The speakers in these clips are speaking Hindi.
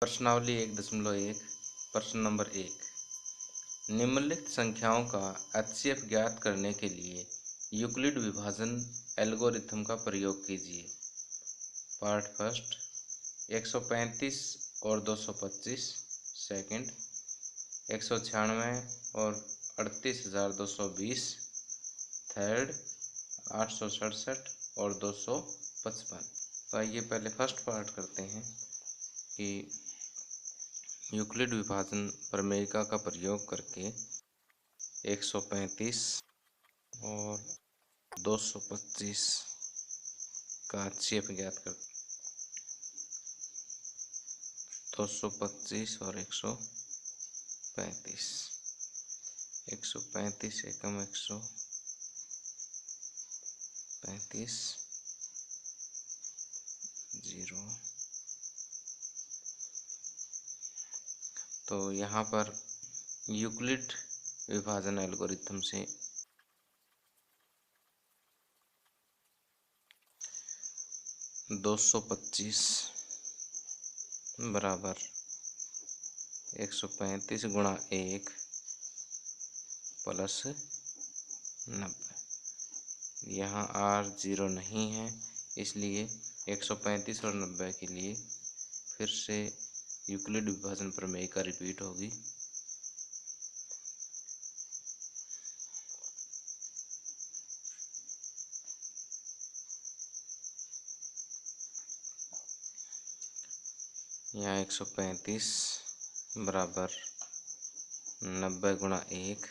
प्रश्नावली 1.1 प्रश्न नंबर 1। निम्नलिखित संख्याओं का HCF ज्ञात करने के लिए यूक्लिड विभाजन एल्गोरिथम का प्रयोग कीजिए। पार्ट फर्स्ट 135 और 225, सेकंड 196 और 38,220, थर्ड 867 और 255। तो आइए पहले फर्स्ट पार्ट करते हैं कि यूक्लिड विभाजन प्रमेयिका का प्रयोग करके 135 और 225 का HCF ज्ञात कर 225 और 135 135 एकम 135 0। तो यहाँ पर यूक्लिड विभाजन एल्गोरिथम से 225 बराबर 135 गुणा 1 प्लस 90। यहाँ R 0 नहीं है, इसलिए 135 और 90 के लिए फिर से यूक्लिड विभाजन प्रमेय का रिपीट होगी। यहाँ 135 बराबर 90 गुणा 1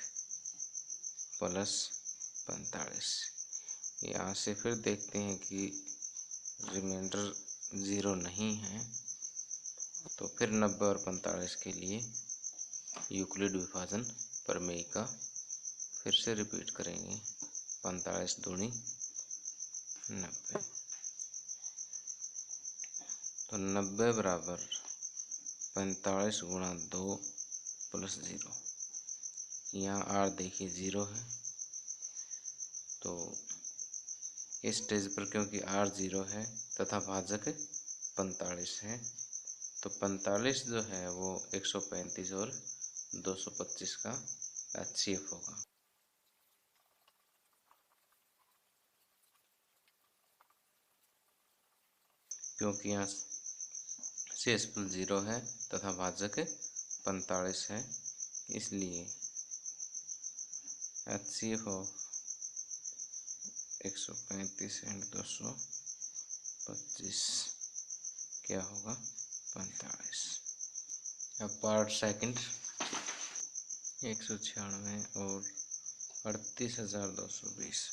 प्लस 45। यहाँ से फिर देखते हैं कि रिमाइंडर 0 नहीं है, तो फिर 90 और 45 के लिए यूक्लिड विभाजन प्रमेय का फिर से रिपीट करेंगे। 45 दूनी 90, तो 90 बराबर 45 गुणा 2 प्लस 0। यहाँ R देखिए 0 है, तो इस स्टेज पर क्योंकि R 0 है तथा भाजक 45 है, तो 45 जो है वो 135 और 225 का HCF होगा। क्योंकि यहाँ शेषफल 0 है तथा भाजक 45 है, इसलिए HCF ऑफ 135 एंड 225 क्या होगा 45। अब पार्ट सेकंड 196 और 38,220।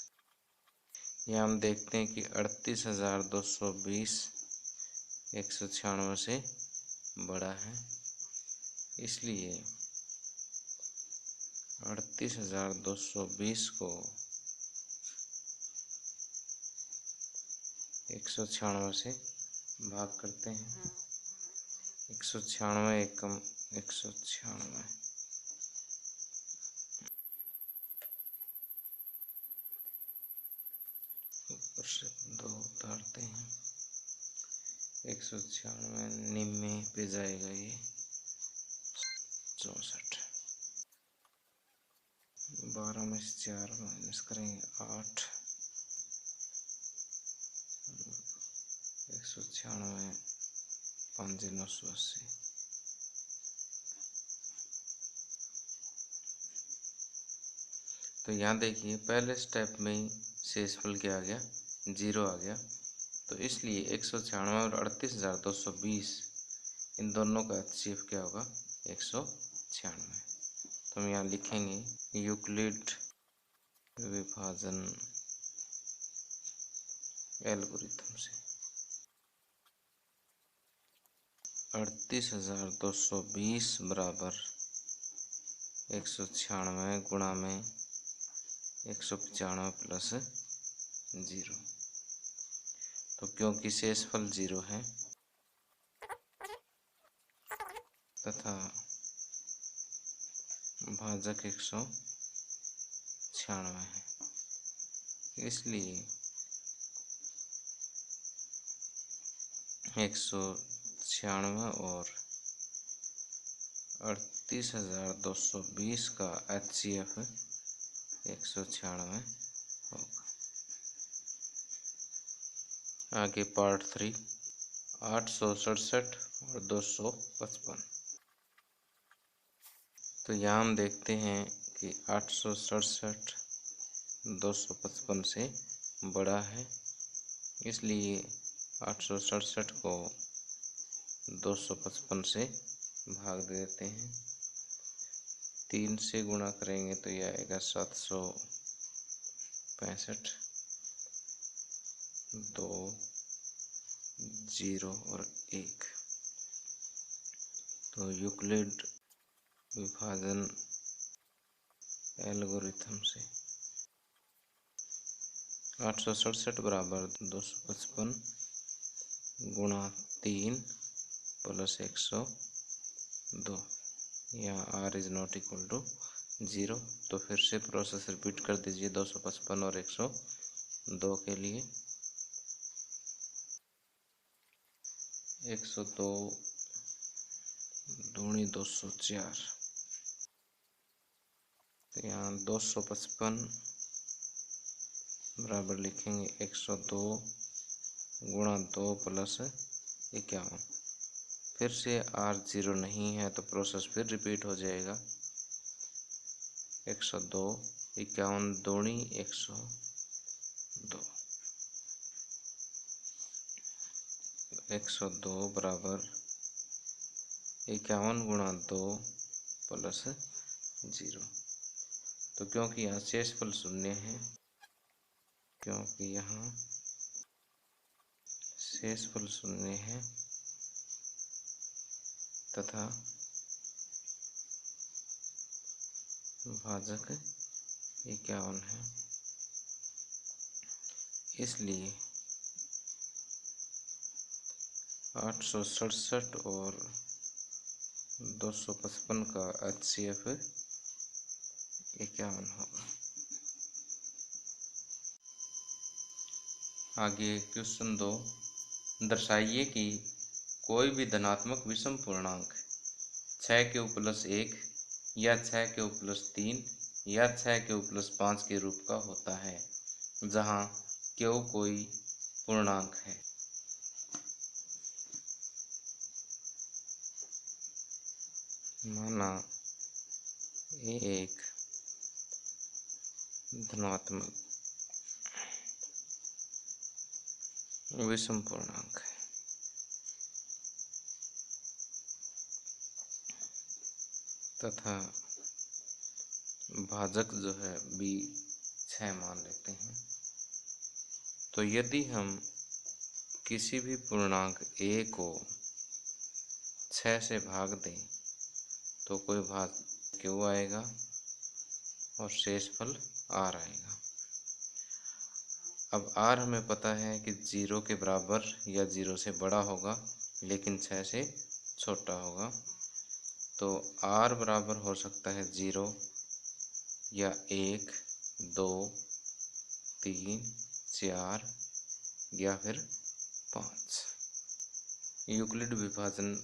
यहाँ हम देखते हैं कि 38,220 196 से बड़ा है, इसलिए 38,220 को 196 से भाग करते हैं। 196 एकम 196, ऊपर से 2 उतारते हैं। 196 निम्न पे जाएगा, ये 64। 12 में से 4 माइनस करेंगे 8। 196 5 980। तो यहाँ देखिए पहले स्टेप में ही शेषफल क्या आ गया 0 आ गया, तो इसलिए 196 और 38,220 इन दोनों का HCF क्या होगा 196। तो हम यहाँ लिखेंगे यूक्लिड विभाजन एल्गोरिथम से 38,220 बराबर 196 गुणा में 195 प्लस 0। तो क्योंकि शेषफल 0 है तथा भाजक 196 है, इसलिए 196 और 38,220 का HCF 196 होगा। आगे पार्ट 3, 867 और 255। तो यहाँ हम देखते हैं कि 867 255 से बड़ा है, इसलिए 867 को 255 से भाग देते हैं। 3 से गुणा करेंगे तो यह आएगा 765। 2 0 और 1। तो यूक्लिड विभाजन एल्गोरिथम से 867 बराबर 255 गुणा 3 प्लस 102। यहाँ r is not equal to 0। तो फिर से प्रोसेस रिपीट कर दीजिए 255 और 102 के लिए। 102 दूनी 204। तो यहाँ 255 बराबर लिखेंगे 102 गुणा 2 प्लस 51। फिर से r 0 नहीं है तो प्रोसेस फिर रिपीट हो जाएगा। 102 51 दूनी 102। 102 बराबर 51 गुणा 2 प्लस 0। तो क्योंकि यहाँ शेषफल शून्य है, शेषफल शून्य है तथा भाजक 51 है, इसलिए 867 और 255 का HCF 51 होगा। आगे क्वेश्चन 2, दर्शाइए कि कोई भी धनात्मक विषम पूर्णांक 6^1 या 6^3 या 6^5 के रूप का होता है, जहाँ Q कोई पूर्णांक है। माना A एक धनात्मक विषम पूर्णांक है तथा भाजक जो है B 6 मान लेते हैं। तो यदि हम किसी भी पूर्णांक A को 6 से भाग दें तो कोई भाग Q आएगा और शेषफल R आएगा। अब R हमें पता है कि 0 के बराबर या 0 से बड़ा होगा, लेकिन 6 से छोटा होगा। तो R बराबर हो सकता है 0 या 1 2 3 4 या फिर 5। यूक्लिड विभाजन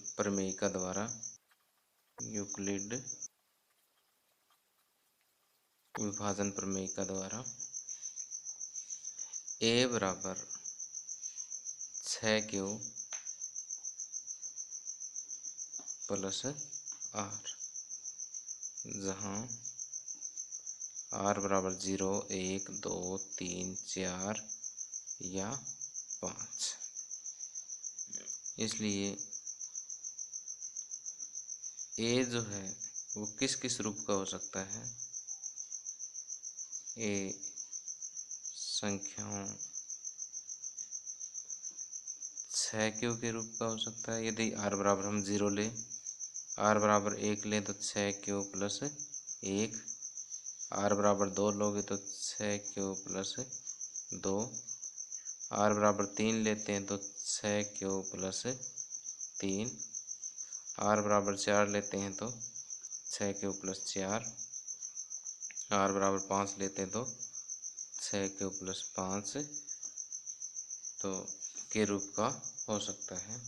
प्रमेयिका द्वारा A बराबर 6Q प्लस R, जहाँ R बराबर 0 1 2 3 4 या 5। इसलिए A जो है वो किस किस रूप का हो सकता है? A संख्याओं 6Q के रूप का हो सकता है। यदि R बराबर हम 0 लें, R बराबर 1 लें तो 6Q प्लस 1। R बराबर 2 लोगे तो 6Q प्लस 2। R बराबर 3 लेते हैं तो 6Q प्लस 3। R बराबर 4 लेते हैं तो 6Q प्लस 4। R बराबर 5 लेते हैं तो 6Q प्लस 5 तो के रूप का हो सकता है।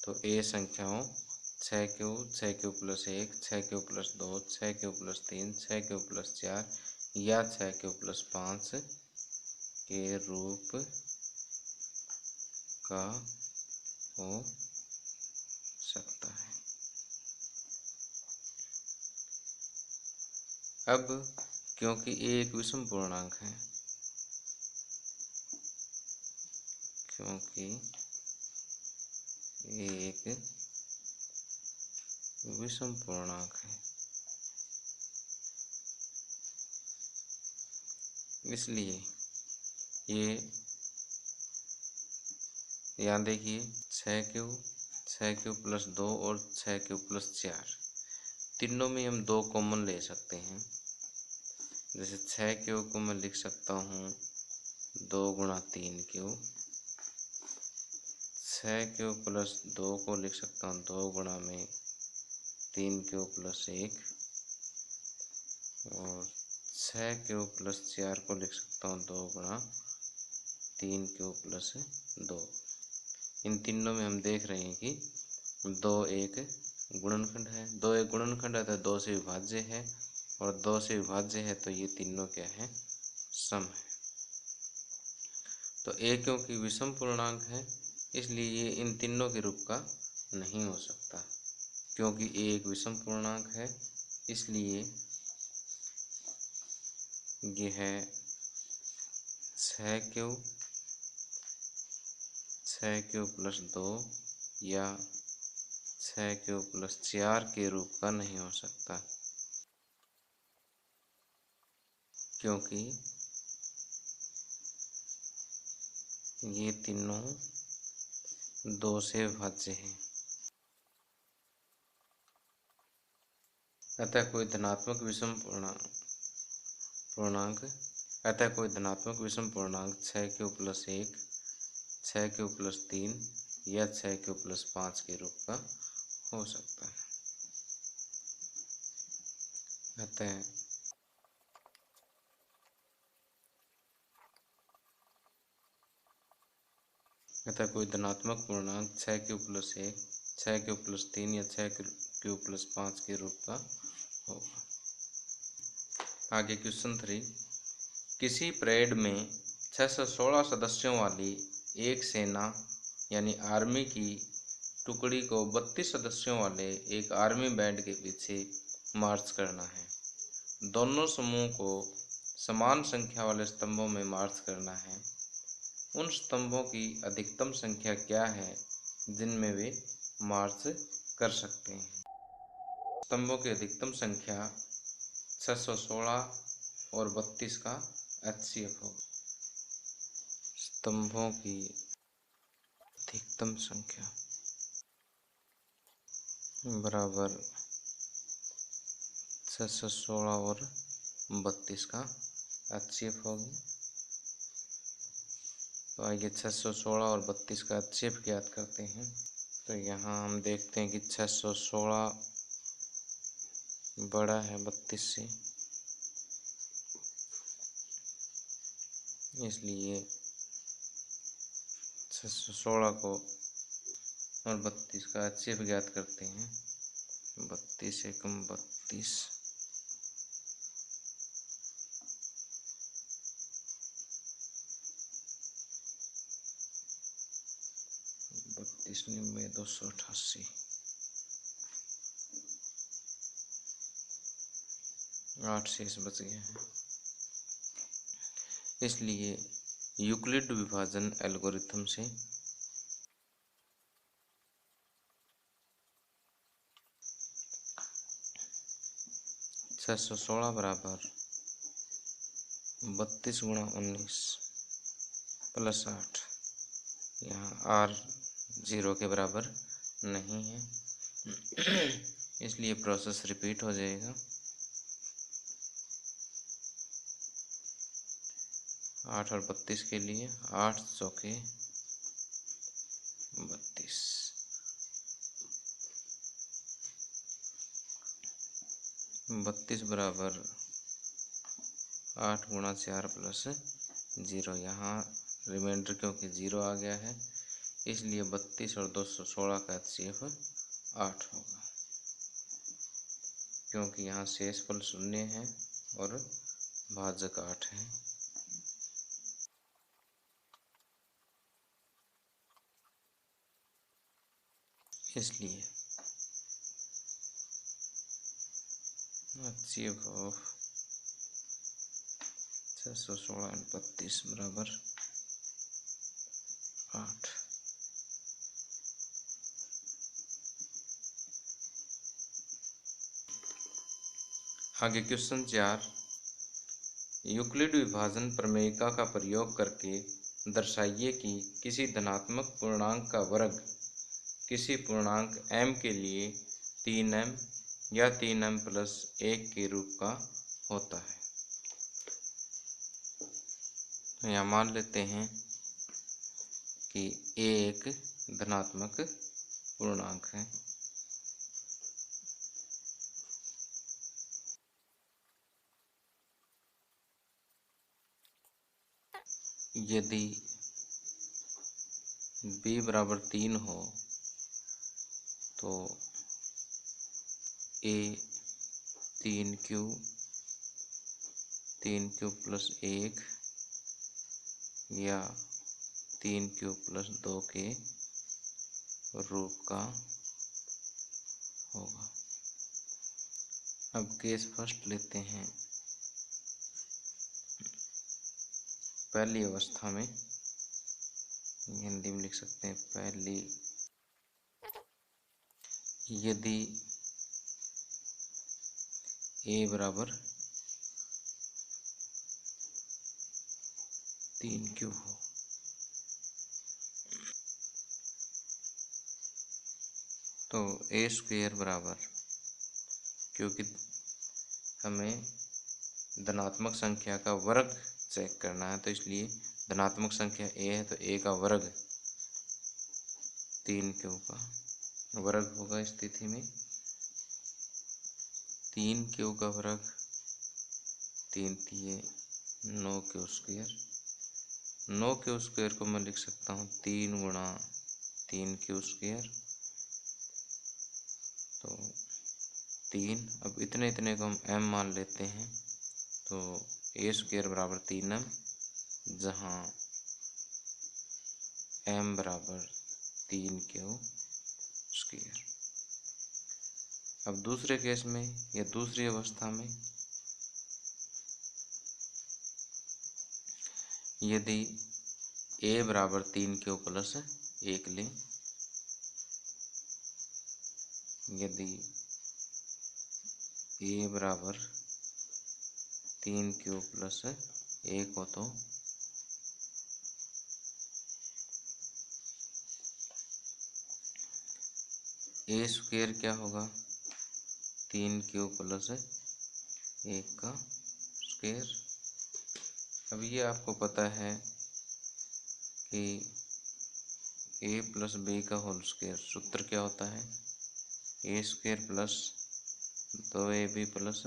तो A संख्याओं 6 cube plus 1, 6 cube plus 2, 6 cube plus 3, 6 cube plus 4 या 6 क्यूब प्लस 5 के रूप का हो सकता है। अब क्योंकि ये एक विषम पूर्णांक है, क्योंकि ये एक विषम पूर्णांक है, इसलिए ये यहाँ देखिए 6 क्यूब प्लस 2 और 6 क्यूब प्लस 4, तीनों में हम 2 कॉमन ले सकते हैं। जैसे 6 क्यूब को मैं लिख सकता हूँ 2 गुणा 3 क्यूब, 6 क्यूब प्लस 2 को लिख सकता हूँ 2 गुणा में 3 क्यूब प्लस 1, और 6 क्यूब प्लस 4 को लिख सकता हूँ 2 गुणा 3 क्यूब प्लस 2। इन तीनों में हम देख रहे हैं कि 2 एक गुणनखंड है, 2 एक गुणनखंड है तो 2 से विभाज्य है, और 2 से विभाज्य है तो ये तीनों क्या है, सम है। तो ए क्योंकि विषम पूर्णांक है इसलिए ये इन तीनों के रूप का नहीं हो सकता। क्योंकि ए एक विषम पूर्णांक है इसलिए ये है 6 क्यूब प्लस 2 या 6 क्यूब प्लस 4 के रूप का नहीं हो सकता, क्योंकि ये तीनों 2 से विभाज्य हैं। अतः कोई धनात्मक विषम पूर्णांक 6 क्यूब प्लस 1, 6 क्यूब प्लस 3 या 6 क्यूब प्लस 5 के रूप का हो सकता है। अतः कोई धनात्मक पूर्णांक 6 क्यूब प्लस 1, 6 क्यूब प्लस 3 या 6 क्यूब प्लस 5 के रूप का होगा। आगे क्वेश्चन 3, किसी परेड में 616 सदस्यों वाली एक सेना यानी आर्मी की टुकड़ी को 32 सदस्यों वाले एक आर्मी बैंड के पीछे मार्च करना है। दोनों समूह को समान संख्या वाले स्तंभों में मार्च करना है। उन स्तंभों की अधिकतम संख्या क्या है जिनमें वे मार्च कर सकते हैं। स्तंभों की अधिकतम संख्या 616 और 32 का HCF होगा। स्तंभों की अधिकतम संख्या बराबर 616 और 32 का HCF होगी। तो आइए 616 और 32 का HCF ज्ञात करते हैं। तो यहाँ हम देखते हैं कि 616 बड़ा है 32 से, इसलिए 616 को और 32 का HCF ज्ञात करते हैं। 32 एकम 32, 32 90 288, 8 शेष बच गए हैं। इसलिए यूक्लिड विभाजन एल्गोरिथम से 616 बराबर 32 गुणा 19 प्लस 8, यहाँ R 0 के बराबर नहीं है इसलिए प्रोसेस रिपीट हो जाएगा। 8 और 32 के लिए 8 चौके 32, 32 बराबर 8 गुणा 4 प्लस 0, यहाँ रिमाइंडर क्योंकि 0 आ गया है इसलिए 32 और 216 का HCF 8 होगा, क्योंकि यहाँ शेषफल 0 है और भाजक 8 है। इसलिए HCF ऑफ 616/32 बराबर 8। आगे क्वेश्चन 4, यूक्लिड विभाजन प्रमेयिका का प्रयोग करके दर्शाइए कि किसी धनात्मक पूर्णांक का वर्ग किसी पूर्णांक m के लिए 3m या 3m प्लस 1 के रूप का होता है। तो यहाँ मान लेते हैं कि a एक धनात्मक पूर्णांक है। यदि b बराबर 3 हो तो a 3q प्लस 1 या 3q प्लस 2 के रूप का होगा। अब केस फर्स्ट लेते हैं। पहली अवस्था में हिंदी में लिख सकते हैं, पहली यदि a बराबर 3q हो तो a स्क्वायर बराबर, क्योंकि हमें धनात्मक संख्या का वर्ग चेक करना है तो इसलिए धनात्मक संख्या a है तो a का वर्ग 3q का वर्ग होगा। इस स्थिति में 3q का वर्ग 3 तिये 9q स्क्वायर। 9q स्क्वायर को मैं लिख सकता हूँ 3 गुणा 3q स्क्वायर, तो 3। अब इतने को हम m मान लेते हैं तो a स्क्वायर बराबर 3m, जहाँ m बराबर 3q स्क्वायर। अब दूसरे केस में या दूसरी अवस्था में यदि a बराबर 3q प्लस 1 लें, यदि a बराबर 3q प्लस 1 हो तो a स्क्वायर क्या होगा, 3q प्लस 1 का स्क्वायर। अब ये आपको पता है कि a प्लस b का होल स्क्वायर सूत्र क्या होता है, a square plus 2ab plus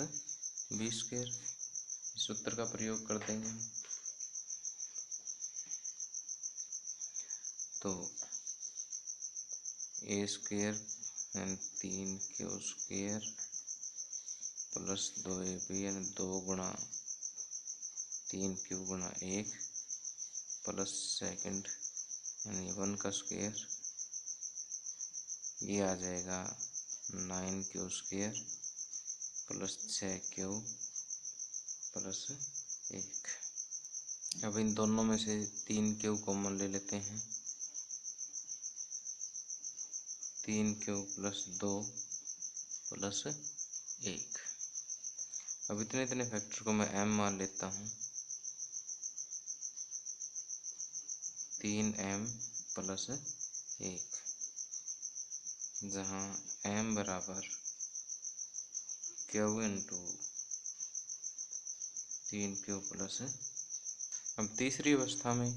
b square. इस सूत्र का प्रयोग कर देंगे हम। तो a स्क्वायर यानी 3q स्क्वायर प्लस 2ab यानी 2 गुणा 3q गुणा 1 प्लस सेकंड यानी 1 का स्क्वायर, ये आ जाएगा 9q square plus 6q plus 1। अब इन दोनों में से 3q कॉमन ले लेते हैं, 3q प्लस 2 प्लस 1। अब इतने फैक्टर को मैं m मान लेता हूँ, 3m प्लस 1, जहाँ m बराबर q इंटू 3q प्लस। अब तीसरी अवस्था में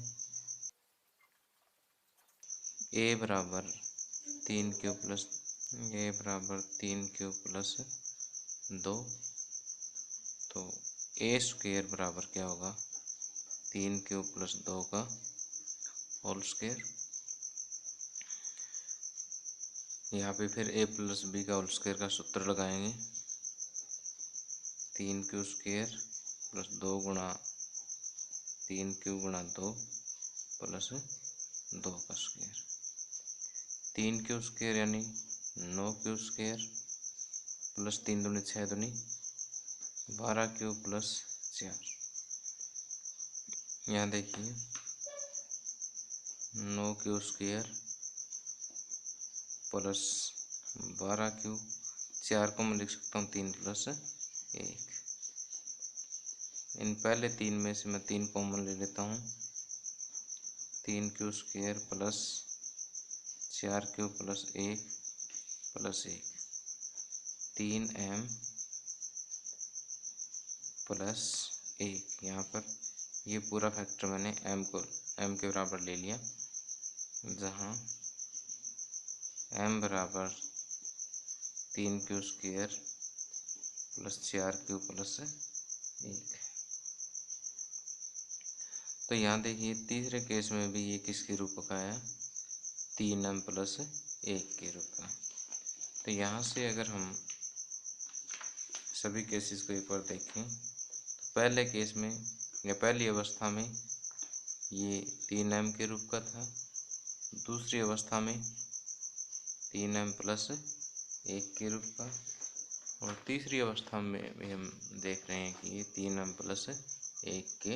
a बराबर 3q प्लस 2, तो a स्क्वायर बराबर क्या होगा, 3q प्लस 2 का होल स्क्वायर। यहाँ पे फिर a प्लस बी का होल स्क्वायर का सूत्र लगाएंगे। 3q स्क्वायर प्लस 2 गुणा 3q गुणा 2 प्लस 2 का स्क्वायर। 3q स्क्वायर यानी 9q स्क्वायर प्लस 3 दूनी 6 दूनी 12q प्लस 4। यहाँ देखिए 9q स्क्वायर प्लस 12q, 4 को मैं लिख सकता हूँ 3 प्लस 1। इन पहले 3 में से मैं 3 कॉमन ले लेता हूँ। 3q square plus 4q plus 1 plus 1, 3m plus 1। यहाँ पर ये पूरा फैक्टर मैंने m के बराबर ले लिया, जहाँ m बराबर 3q square plus 4q plus 1। तो यहाँ देखिए तीसरे केस में भी ये किसके रूप का आया, 3m प्लस 1 के रूप का। तो यहाँ से अगर हम सभी केसेस को एक बार देखें तो पहले केस में या पहली अवस्था में ये 3m के रूप का था, दूसरी अवस्था में 3m प्लस 1 के रूप का, और तीसरी अवस्था में भी हम देख रहे हैं कि ये 3m प्लस 1 के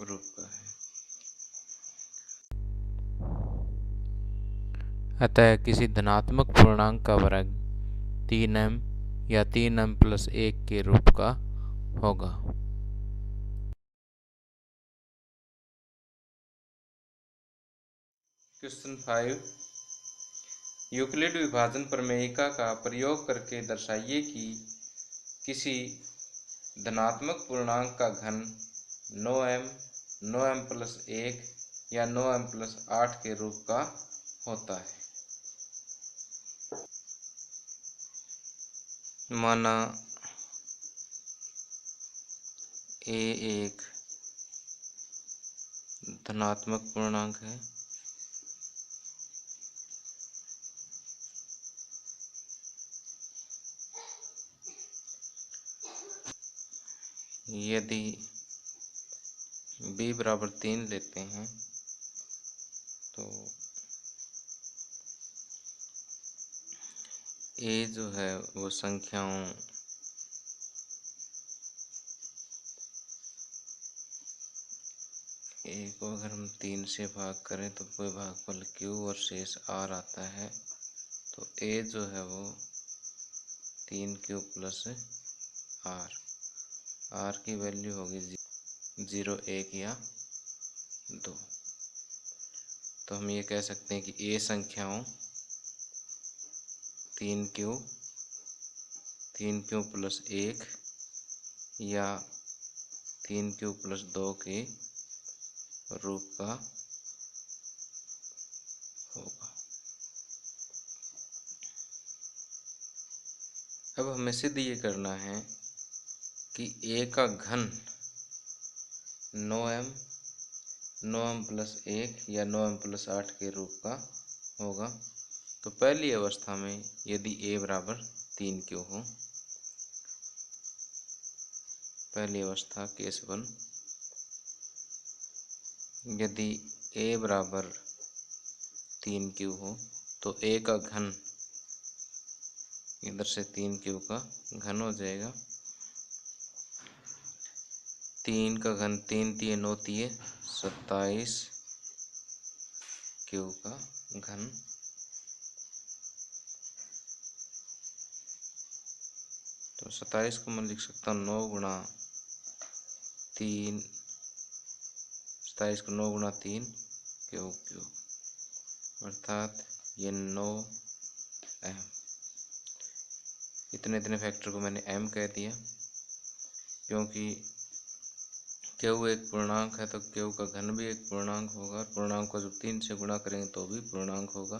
रूप का है। अतः किसी धनात्मक पूर्णांक का वर्ग 3m या 3m प्लस 1 के रूप का होगा। क्वेश्चन 5, यूक्लिड विभाजन प्रमेयिका का प्रयोग करके दर्शाइए कि किसी धनात्मक पूर्णांक का घन 9m, 9m प्लस 1 या 9m प्लस 8 के रूप का होता है। माना a एक धनात्मक पूर्णांक है, यदि b बराबर 3 लेते हैं तो a जो है वो संख्याओं a को अगर हम 3 से भाग करें तो कोई भागफल q और शेष r आता है। तो a जो है वो 3q प्लस r की वैल्यू होगी 0, 1 या 2। तो हम ये कह सकते हैं कि a संख्याओं 3q प्लस 1 या 3q प्लस 2 के रूप का होगा। अब हमें सिद्ध ये करना है कि a का घन 9m प्लस 1 या 9m प्लस 8 के रूप का होगा। तो पहली अवस्था में यदि a बराबर 3q हो, पहली अवस्था केस 1, यदि a बराबर 3q हो तो a का घन इधर से 3q का घन हो जाएगा। 3 का घन 3 तिये 9 तिये 27 q का घन। तो 27 को मैं लिख सकता हूँ 9 गुणा 3, 27 को 9 गुणा 3 क्यूब, अर्थात ये 9m। इतने फैक्टर को मैंने m कह दिया, क्योंकि क्यू एक पूर्णांक है तो क्यू का घन भी एक पूर्णांक होगा, और पूर्णांक को जब 3 से गुणा करेंगे तो भी पूर्णांक होगा।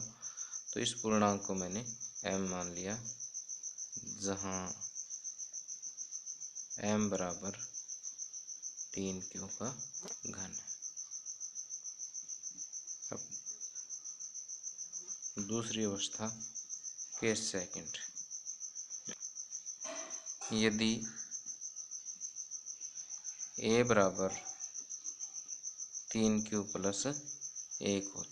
तो इस पूर्णांक को मैंने m मान लिया, जहाँ m बराबर 3q का घन है। अब दूसरी अवस्था केस सेकंड, यदि a बराबर 3q प्लस 1 हो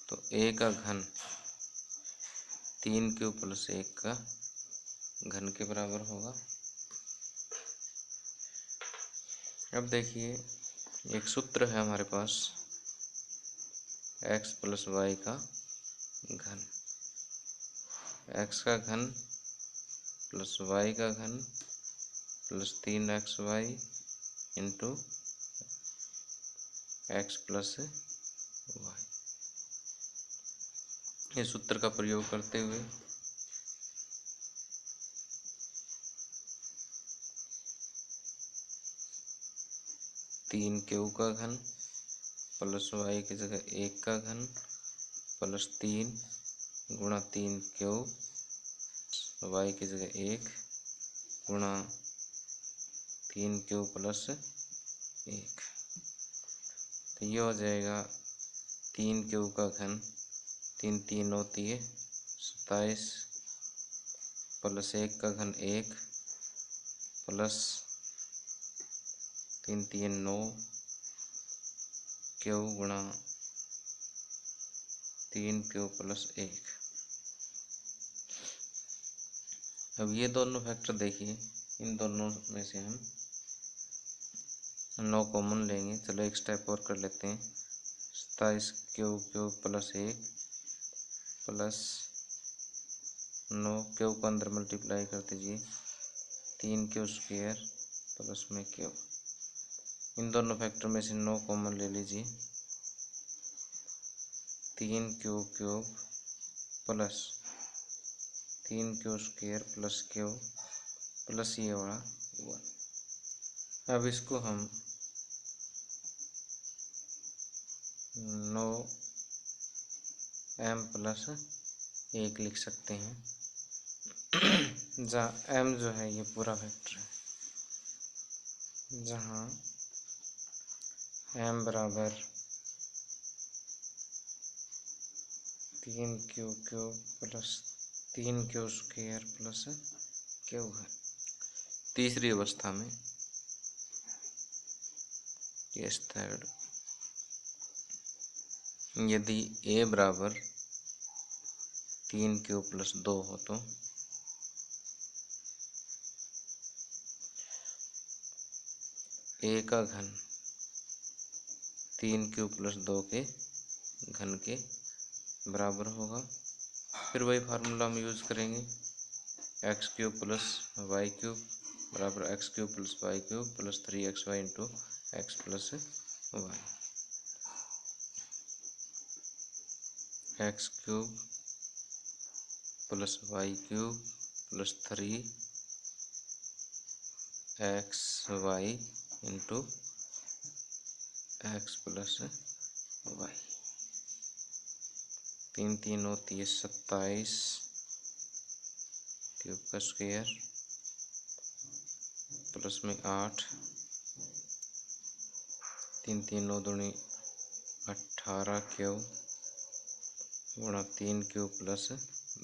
तो a का घन 3q प्लस 1 का घन के बराबर होगा। अब देखिए एक सूत्र है हमारे पास x प्लस वाई का घन, x का घन प्लस वाई का घन plus 3xy into x plus Y. इस सूत्र का प्रयोग करते हुए तीन क्यू का घन प्लस वाई की जगह 1 का घन प्लस 3 गुणा 3 क्यू वाई की जगह 1 गुणा 3 क्यू प्लस 1, तो ये हो जाएगा 3 क्यू का घन 3 3 होती है 27 प्लस 1 का घन 1 प्लस 3 3 9 क्यू गुणा 3 क्यू प्लस 1। अब ये दोनों फैक्टर देखिए, इन दोनों में से हम 9 कॉमन लेंगे। चलो एक स्टेप और कर लेते हैं। 27 Q Q plus 1 plus 9 Q को अंदर मल्टीप्लाई कर दीजिए 3 क्यू स्क्वायर प्लस में क्यू। इन दोनों फैक्टर में से 9 कॉमन ले लीजिए। 3 Q cube plus 3 Q square plus Q plus ये वाला 1। अब इसको हम 9 m प्लस 1 लिख सकते हैं, जहाँ m जो है ये पूरा वेक्टर है, जहाँ m बराबर 3 Q cube plus 3 Q square plus Q है। तीसरी अवस्था में केस थर्ड, यदि a बराबर 3 क्यू प्लस 2 हो तो a का घन 3 क्यू प्लस 2 के घन के बराबर होगा। फिर वही फार्मूला हम यूज़ करेंगे, x cube plus y cube बराबर x cube plus y cube plus 3xy into x plus y. X cube plus y cube plus 3xy into x plus y. 3 3 होती है 27 क्यूब का स्क्वायर प्लस में 8 3 3 9 दूनी 18 क्यू गुणा 3 Q plus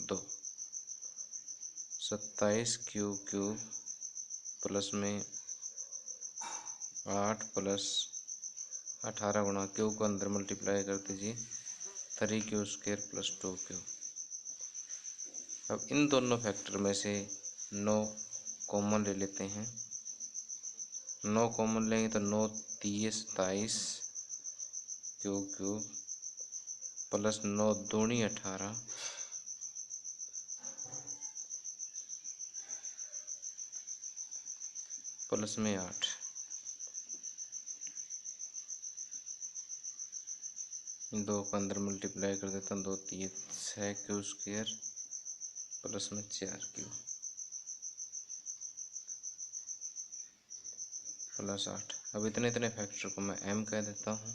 2। 27 Q cube plus में 8 प्लस 18 गुणा क्यू को अंदर मल्टीप्लाई कर दीजिए 3 क्यू स्क्वायर प्लस 2 क्यू। अब इन दोनों फैक्टर में से 9 कॉमन ले लेते हैं। 9 कॉमन लेंगे तो 9 30 27 क्यू क्यूब प्लस 9 दूनी 18 प्लस में 8। इन दो को अंदर मल्टीप्लाई कर देता हूँ 2 3 6 क्यू स्क्वायर प्लस में 4 क्यू प्लस 8। अब इतने इतने फैक्टर को मैं m कह देता हूँ,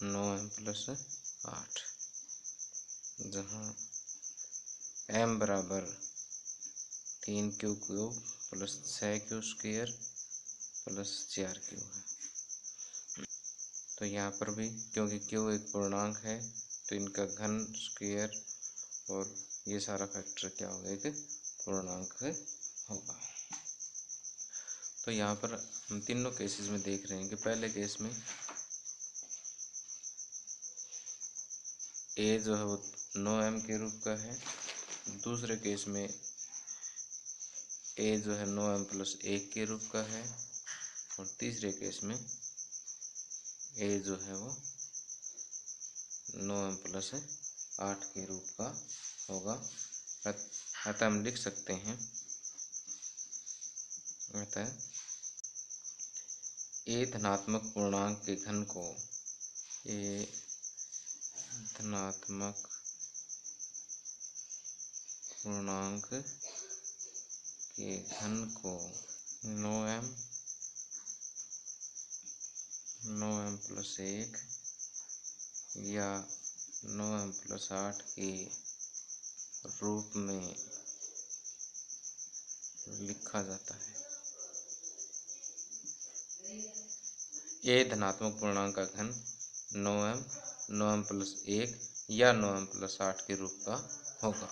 9m प्लस 8, जहाँ m बराबर 3 Q cube plus 6 Q square plus 4 Q है। तो यहाँ पर भी क्योंकि क्यू एक पूर्णांक है तो इनका घन, स्क्वायर और ये सारा फैक्टर क्या होगा, एक पूर्णांक होगा। तो यहाँ पर हम तीनों केसेस में देख रहे हैं कि पहले केस में ए जो है वो 9m के रूप का है, दूसरे केस में ए जो है 9m + 1 के रूप का है, और तीसरे केस में ए जो है वो 9m + 8 के रूप का होगा। अतः हम लिख सकते हैं, अतः ए धनात्मक पूर्णांक के घन को, ए धनात्मक पूर्णांक के घन को 9m + 1 या 9m + 8 के रूप में लिखा जाता है। ए धनात्मक पूर्णांक का घन 9m + 1 या 9m + 8 के रूप का होगा।